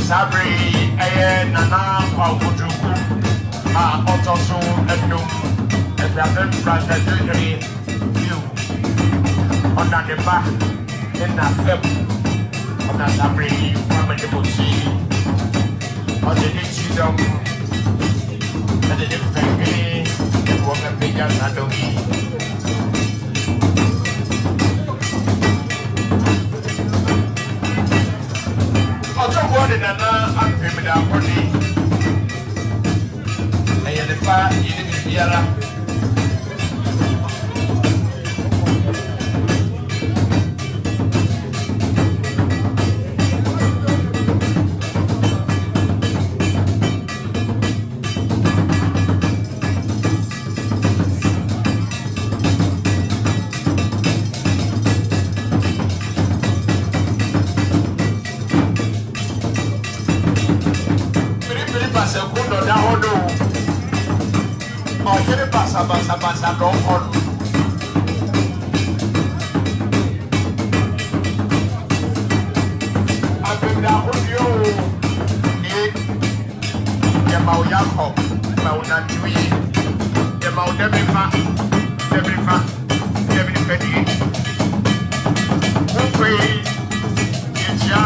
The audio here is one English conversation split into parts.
Sabri, and Nana, Pavujuku, also and no, and the other brother, you on the back in the film on the Sabri, family will see on the Nixidom and the family, and what the figures are doing. And I'm feeling that body. And if I didn't hear Basa long on. I've been down with you. The Mao Yako, Mao Natui, the Mao Debifa, every penny. Who pray? It's ya.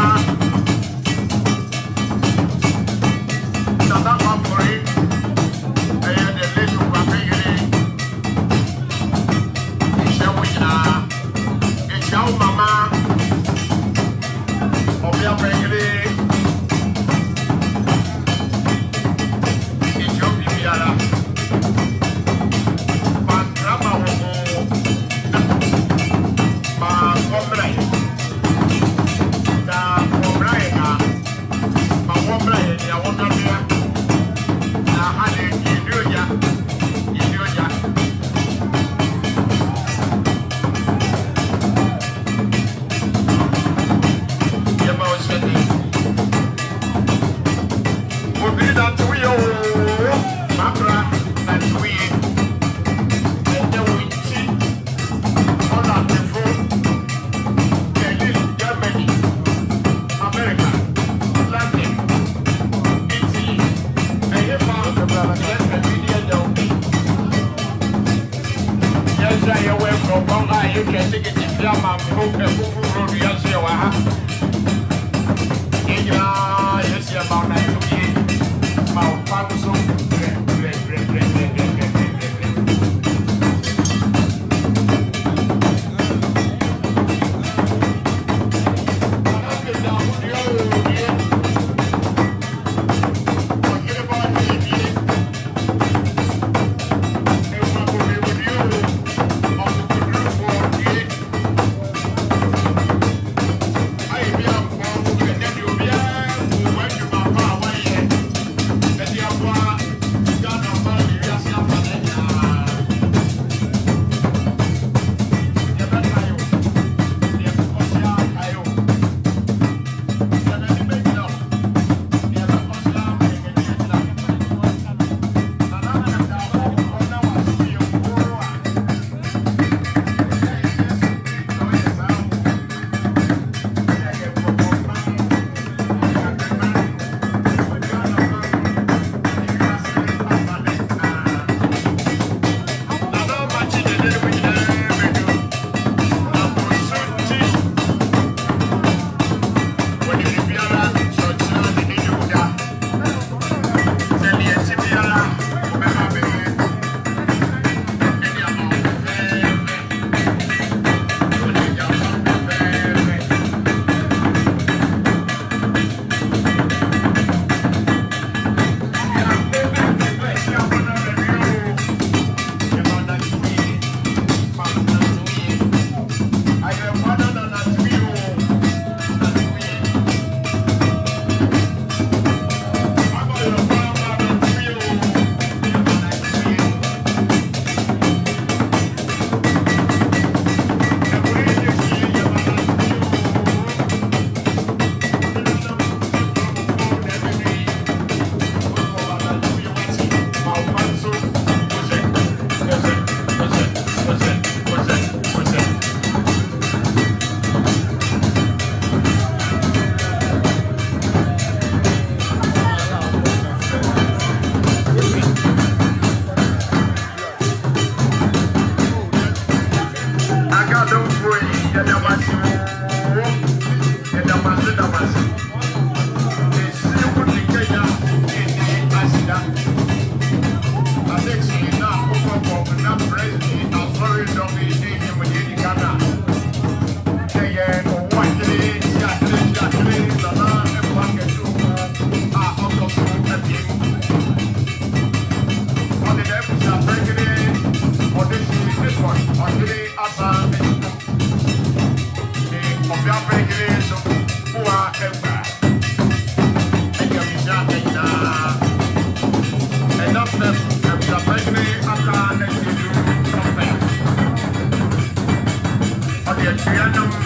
Nana Mapuri. Mama, of your family, it's your Bibiana. Pantrama, my comrade, the comrade, my comrade, I want to be a hundred, you do ya. pregnation, who are ever. And you be shouting now. And up there, if you're pregnant, I'm going to give you some back. Okay,